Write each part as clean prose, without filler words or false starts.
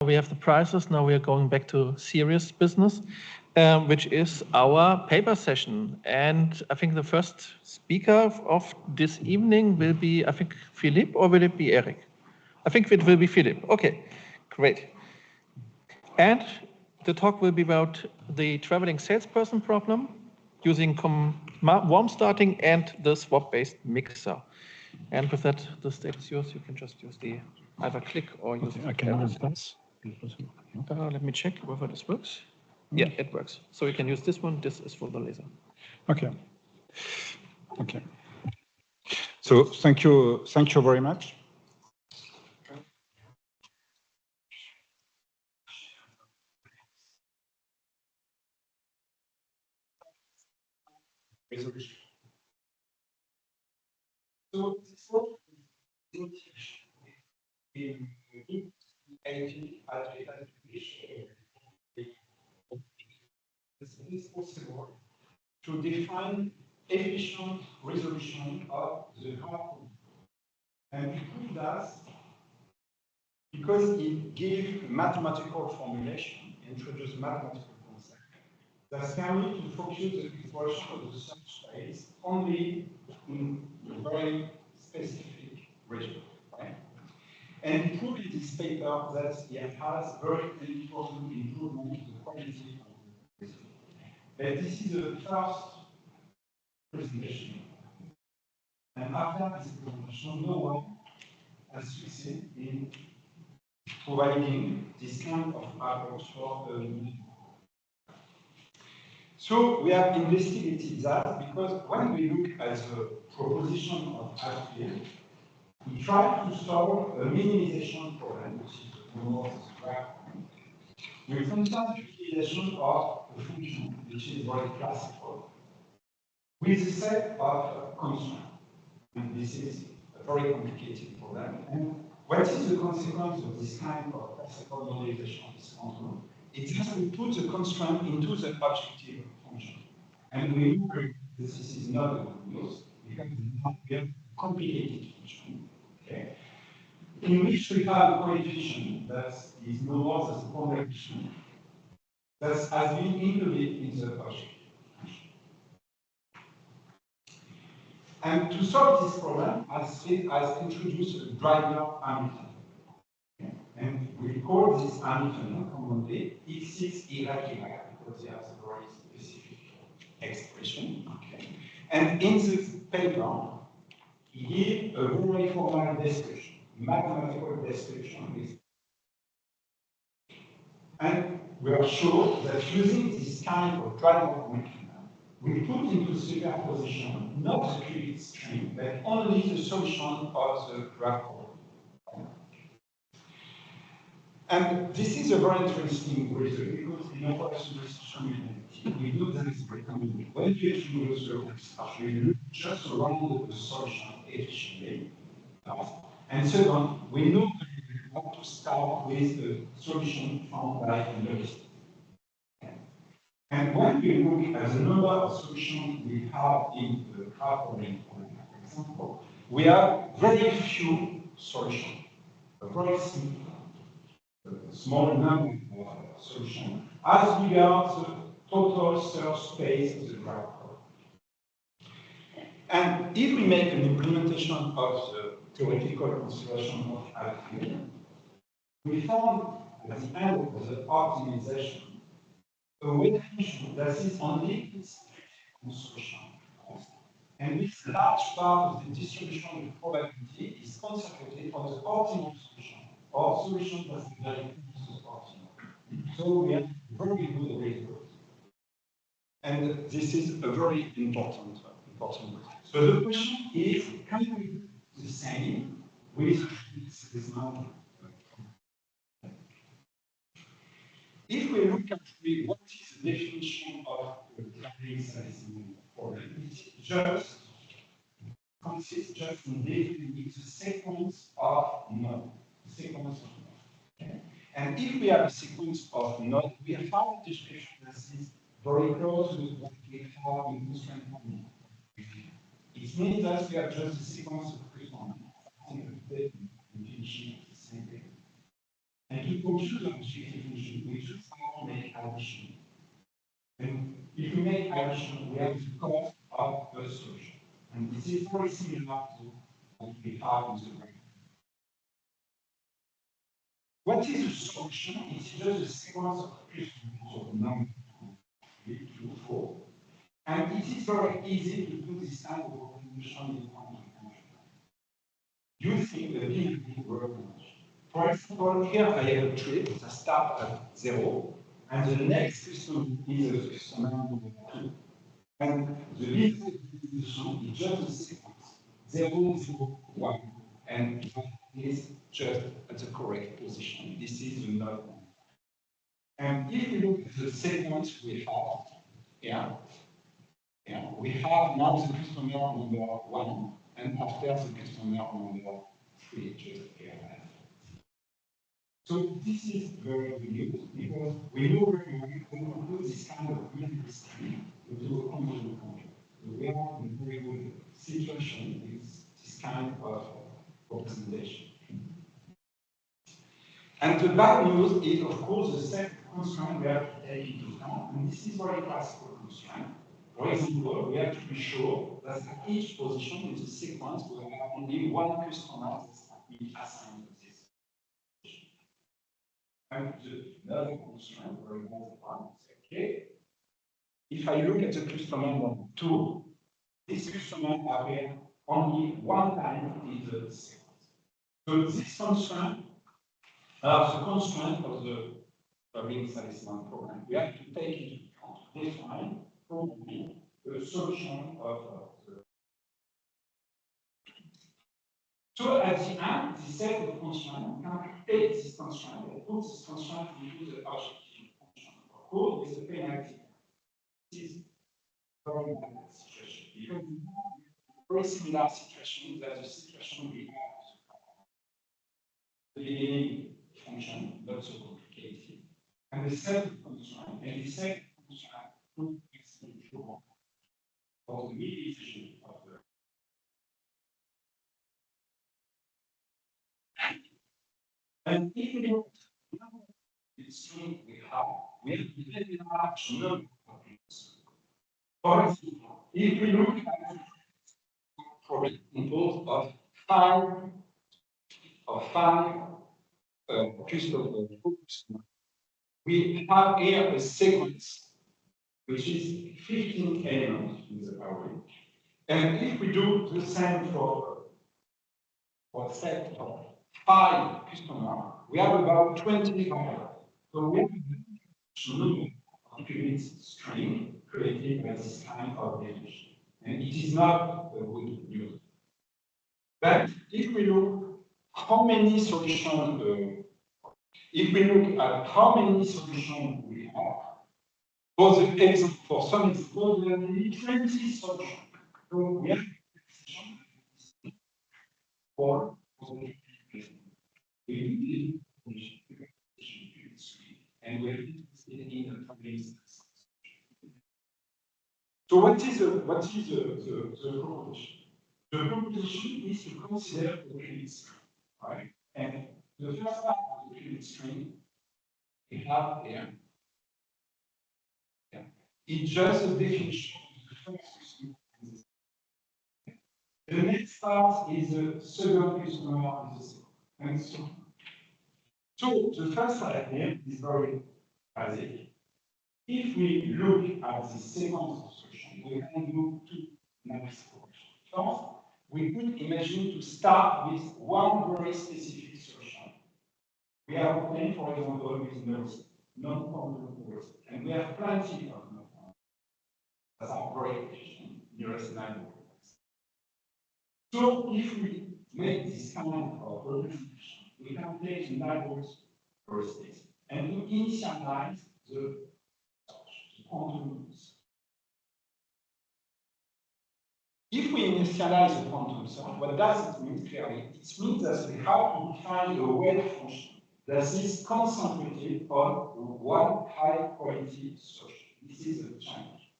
we have the prizes. Now we are going back to serious business, which is our paper session. And I think the first speaker of this evening will be, I think, Philippe, or will it be Eric? I think it will be Philippe. Okay, great. And the talk will be about the traveling salesperson problem using warm starting and the swap-based mixer. And with that, the stage is yours. You can just use the either click or use the pass. Let me check whether this works. Yeah, it works. So you can use this one. This is for the laser. Okay. Okay. So thank you very much. So in this is possible to define efficient resolution of the graph problem. And we do that because it gives mathematical formulation, introduce mathematical concept that's going to focus the exploration of the search space only in a very specific region. Right? And prove in this paper that it has very important improvement in the quality of the result. But this is the first presentation. And after this presentation, no one has succeeded in providing this kind of approach for So we have investigated that because when we look at the proposition of RTL, we try to solve a minimization problem, which is the more graph. We sometimes utilization of a function, which is very classical, with a set of constraints. And this is a very complicated problem. And what is the consequence of this kind of classical normalization of this control? It has to put the constraint into the objective function. And we know that this is not a good news because we have a complicated function. Okay? In which we have a coefficient that is no more than the convection that has been included in the objective. And to solve this problem, as introduced a driver Hamilton. Okay. And we call this Hamilton commonly X6Y because they have a very specific expression. Okay. And in this paper, he gives a very formal description, mathematical description. And we are sure that using this kind of driver mechanism, we put into superposition not the qubit string, but only the solution of the graph problem. And this is a very interesting result because in operation restriction we do that is recommended. When you use the research, we look just around the solution efficiently. And second, we know that we want to start with a solution found by a heuristic. And when we look at the number of solutions we have in the graph problem, for example, we have very few solutions, a very simple, small number of solutions as regards the total search space of the graph problem. And if we make an implementation of the theoretical consideration of alpha, we found at the end of the optimization a weight function that is only solution. And this large part of the distribution of probability is concentrated on the optimal solution, or solution that is very close to optimal. So we have very good results. And this is a very important result. So the question is, can we do the same with this number? If we look at what is the definition of the traveling salesman problem, it just consists just in defining the sequence of nodes. Okay? And if we have a sequence of nodes, we have found a description that is very close to what we have in constraint formula. It means that we have just a sequence of present and finishing at the same way. And to compute the objective function, we just have to make addition. And if we make addition, we have the cost of the solution. And this is very similar to what we have in the brain. What is a solution? It's just a sequence of crystals of number 2, 3, 2, 4. And it is very easy to do this kind of optimization in quantum computing using the binary workbench. For example, here I have a tree that starts at 0, and the next custom is a custom number 2. And the binary distribution is just a sequence 0, 0, 1. And it is just at the correct position. This is the node 1. And if you look at the sequence we have here, we have now the customer number 1, and after the customer number 3, just here. So this is very good news because we know very well when we do this kind of binary string into a convolutional computer. We are in a very good situation with this kind of representation. And the bad news is, of course, the set constraint we have to take into account, and this is very classical constraint. For example, we have to be sure that at each position in the sequence we have only one customer that will be assigned to this. And another constraint, very important one, is okay. If I look at the customer number 2, this customer appears only one time in the sequence. So this constraint the constraint of the Turing Salis-1 program. We have to take into account, define, probably, the solution of the. So at the end, this set of constraints, we can take this constraint and put this constraint into the objective function. Of course, with the penalty. This is very bad situation because we have very similar situation that the situation we have the beginning function, not so complicated. And the set constraint, and the set constraint put this into for the mediation of the. And if we look at the string we have a very large number of things. For example, if we look at the problem composed of five crystal groups, we have here a sequence which is 15 elements in the array. And if we do the same for a set of 5 customers, we have about 20 variables. So we have a number of qubits string created by this kind of definition. And it is not a good news. But if we look how many solutions, if we look at how many solutions we have, for some example, we have only 20 solutions. So we have for the and we're interested in the properties. So what is the proposition? The proposition is to consider the qubit string, right? And the first part of the qubit string we have here. It's just a definition of the first customer. The next part is the second customer in the second. And so on. So the first idea is very basic. If we look at the sequence of solution, we can do two nice operations. First, we could imagine to start with one very specific solution. We are playing, for example, with non-quantum heuristic, and we have plenty of non-quantum that are very efficient, nearest neighbor. So if we make this kind of representation, we can take the neighbors heuristics and to initialize the quantum rules. If we initialize the quantum search, what does it mean clearly? It means that we have to find a wave function that is concentrated on one high quality solution. This is the challenge.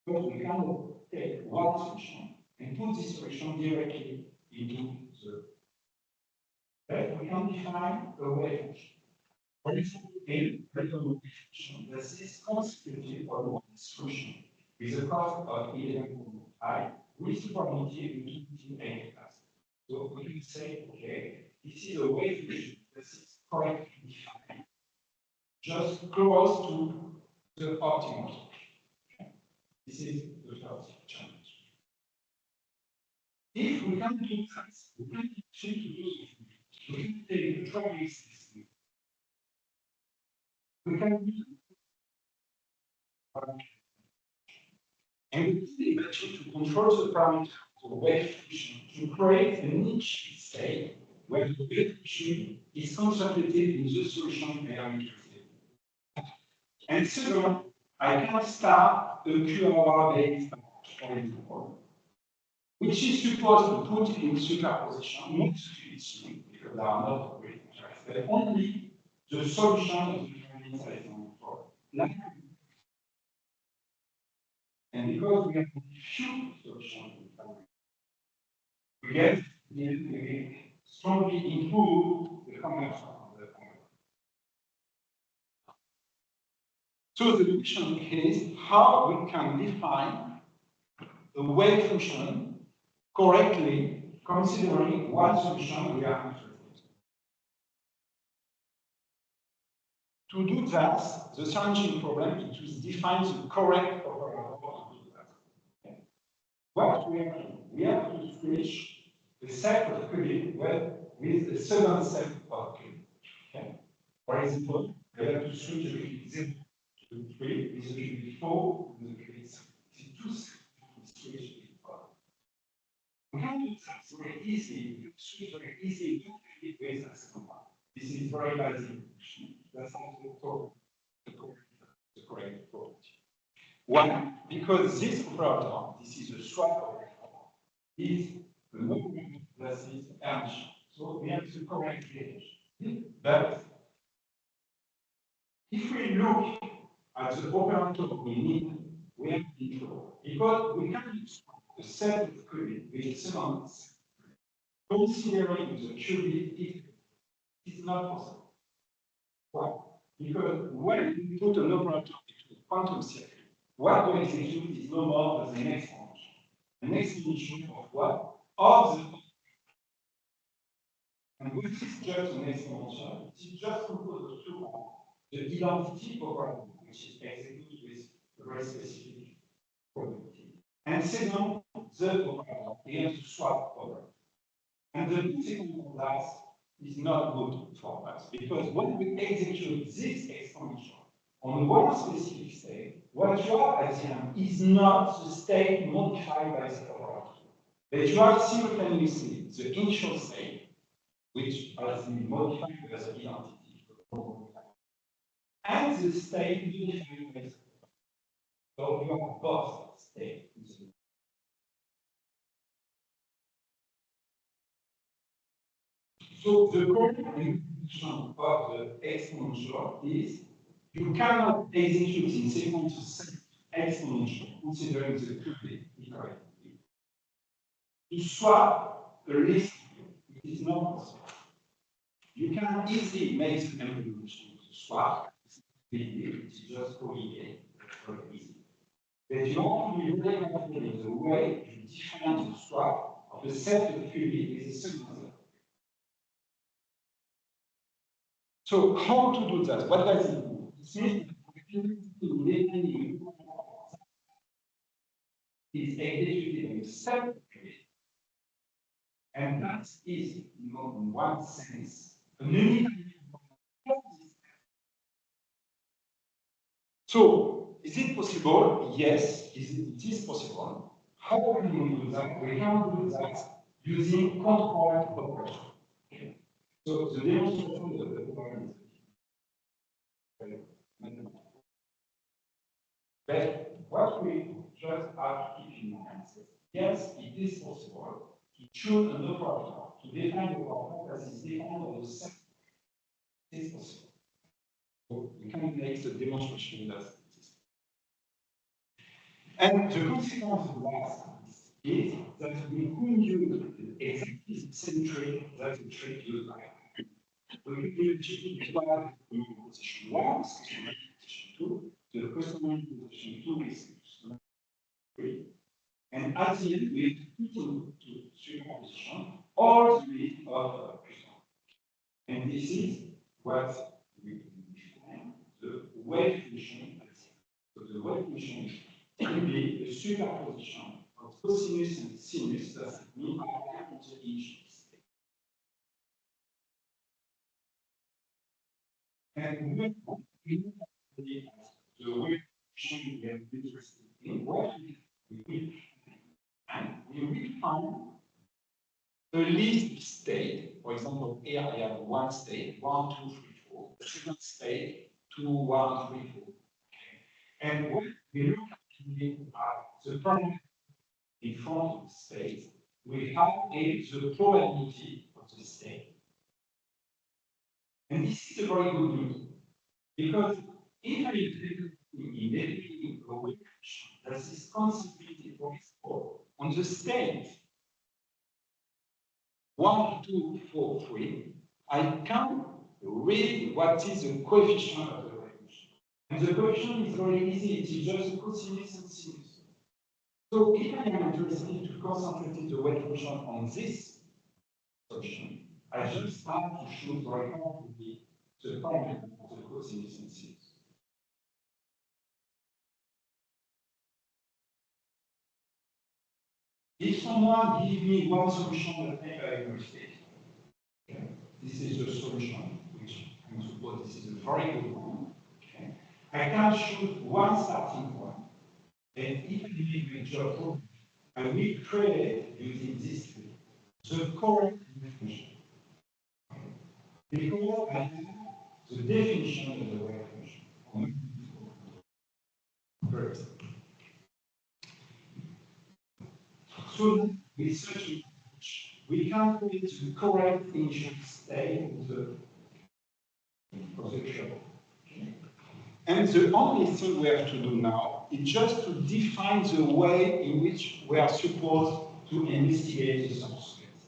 But we cannot take one solution and put this solution directly into the. But we can define a wave function. For example, in Lacomme function, this is consequently for one solution with a cost of 11.5 with the probability in 28 class. So we can say, okay, this is a wave function that is correctly defined, just close to the optimal solution. This is the first challenge. If we can do that, we can actually do this. We can take the tracking system. We can use and we can actually to control the parameter of the wave function to create a niche state where the wave function is concentrated in the solution parameter. And second, I can start a QAOA based example, which is supposed to put in superposition, not to its link, because they are not great interests, but only the solution of the parameters I found for. And because we have few solutions, we get we strongly improve the conversion of the parameter. So the question is how we can define the wave function correctly, considering one solution we are interested in. To do that, the challenging problem is to define the correct operator to do that. What we have to do? We have to switch the set of qubits with a second set of qubits. Okay? For example, we have to switch the qubit 0 to 3 with the qubit 4 with the qubit 6. It's two sets to switch. We can do that very easily. You switch very easily with a second one. This is very basic. That's not the correct approach. Why? Because this operator, this is a swap operator, is the movement versus energy. So we have to correct it. But if we look at the operator we need, we have to control. Because we can use a set of qubits with sequence, considering the qubit is not possible. Why? Because when we put an operator into a quantum circuit, what we execute is no more than the next function. The next function of what? Of the. And what is just an exponential? It is just composed of two parts. The identity operator, which is executed with a very specific probability. And second, the operator, again, to swap operator. And the second of that is not good for us, because when we execute this exponential on one specific state, what you have at the end is not the state modified by the operator. But you have simultaneously the initial state, which has been modified by the identity, and the state modified by the operator. So you have both states. So the core definition of the exponential is you cannot execute in sequence exponential considering the qubit incorrectly. To swap the list, it is not possible. You can easily make the calculation to swap. It is just correlate. Very easy. But you want to be very careful in the way you define the swap of the set of qubit with a second set. So how to do that? What does it do? It means is executed in a separate way. And that is, in one sense, an unique. So, is it possible? Yes, it is possible. How can we do that? We can do that using control operation. Okay. So, the demonstration of the program is. But what we just have to keep in mind is, yes, it is possible to choose an operator to define the operator as is defined on the set. It is possible. So we can make the demonstration that it is. And the consequence of that is that we could use exactly the same trick that the trick used by. We could use And at the end, we have to put into superposition all the weight of Preston. And this is what we define the wave function. So the wave function will be a superposition of cosinus and sinus that mean into each state. And when we look at the wave function we are interested in, what we will find, we will find a least state. For example, here I have one state, 1, 2, 3, 4. The second state, 2, 1, 3, 4. And when we look at the problem in front of the state, we have the probability of the state. And this is a very good news, because if I immediately a wave function that is concentrated, for example, on the state 1, 2, 4, 3, I can read what is the coefficient of the wave function. And the coefficient is very easy, it is just cosinus and sinus. So if I am interested to concentrate the wave function on this solution, I just have to choose very carefully the formula of the cosinus and sinus. If someone gives me one solution that make a mistake, okay, this is the solution, which I suppose this is a very good one. Okay. I can choose one starting point, and if I make a job problem, I will create using this tree the correct definition. Because I have the definition of the wave function. First. So with such an approach, we can create the correct initial state of the trouble. And the only thing we have to do now is just to define the way in which we are supposed to investigate the source space.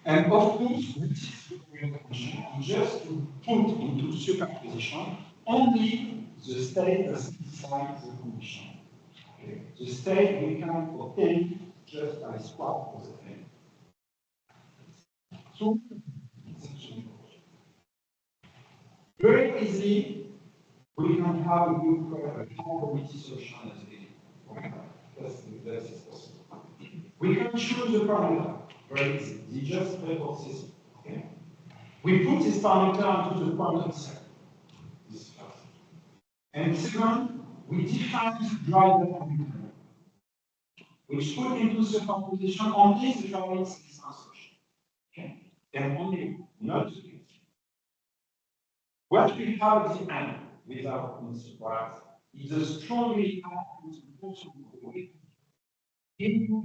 And of course, what is the correct function is just to put into superposition only the state that satisfies the condition. Okay. The state we can obtain just by swap of the thing. So, very easily, we can have a good probability solution at the beginning. That's possible. We can choose the parameter. Very easy. It's just resources. Okay. We put this parameter into the quantum set. This first. And second, we define the driver parameter, which put into superposition only the Fleury solution. Okay. And only not the case. What we have at the end, without any surprise, is a strongly contribution of the wave into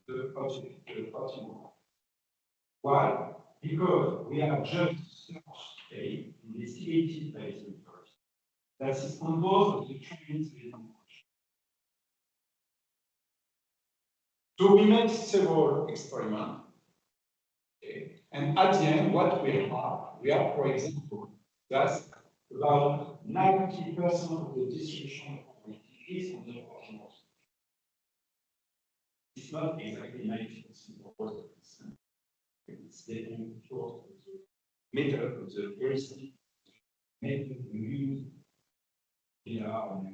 the optimal. Why? Because we have just search state investigated by the universe that is composed of the transient function. So we made several experiments, okay? And at the end, what we have, for example, that's about 90% of the distribution of is on the optimal. It's not exactly 90%, of course, it's taking short of the method of the heuristic method we use here on the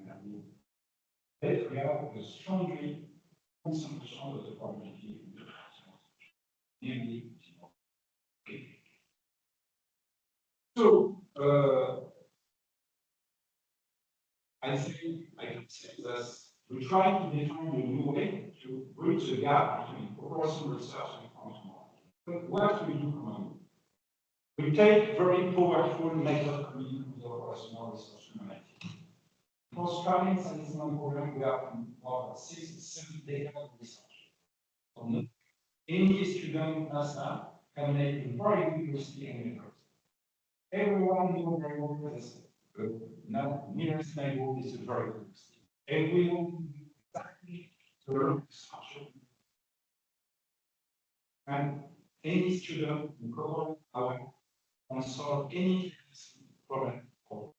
that we have a strongly concentration of the probability in the namely okay. So I think I can say that we try to define a new way to bridge the gap between operational research and quantum. But what we do commonly? We take very powerful method coming with operational research humanity. For scanning statistical problem, we have more than 6-7 decades of research. So not any student in NASA can make a very good research in universe. Everyone knows very well that now nearest neighbor is a very good research. And we will do exactly the research. And any student who cover our can solve any problem or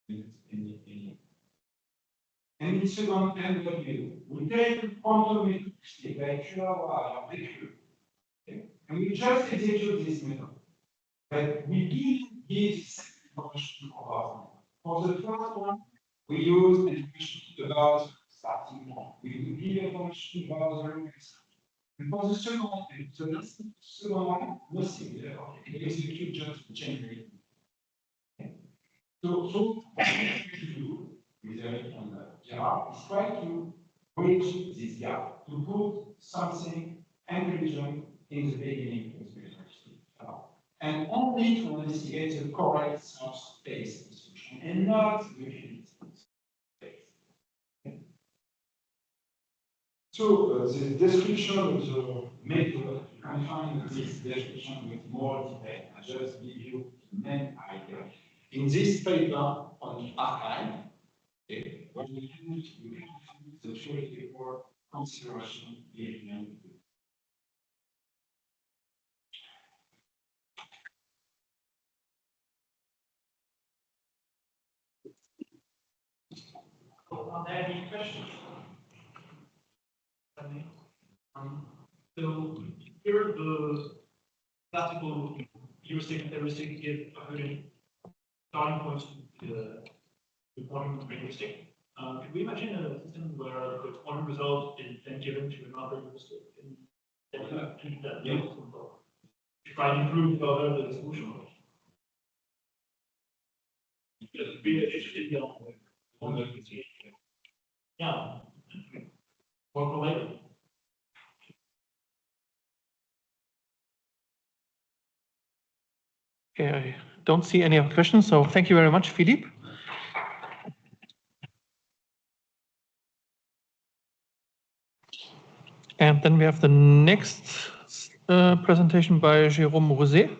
any. And in second hand, what we take quantum heuristic like QAOA or PQ, okay? And we just execute this method. But we didn't give the same information for our. For the first one, we use information about starting point. We give information about the remix. And for the second one, nothing there. We execute just the chain. So what we do with Eric and Gerard is try to bridge this gap, to put something intelligent in the beginning of the university. And only to investigate the correct source space distribution and not the infinite space. So the description of the method, you can find this description with more detail. I just give you the main idea. In this paper on the archive, okay, what we use, the theory for consideration behavior. Are there any questions? So here the classical heuristic and heuristic give a good starting point to the quantum heuristic. Could we imagine a system where the quantum result is then given to another heuristic and then to try and improve further the solution? Just be interested in yeah. For later. Okay, I don't see any other questions, so thank you very much, Philippe. And then we have the next presentation by Jérôme Rosé.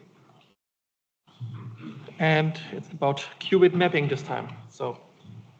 And it's about qubit mapping this time. So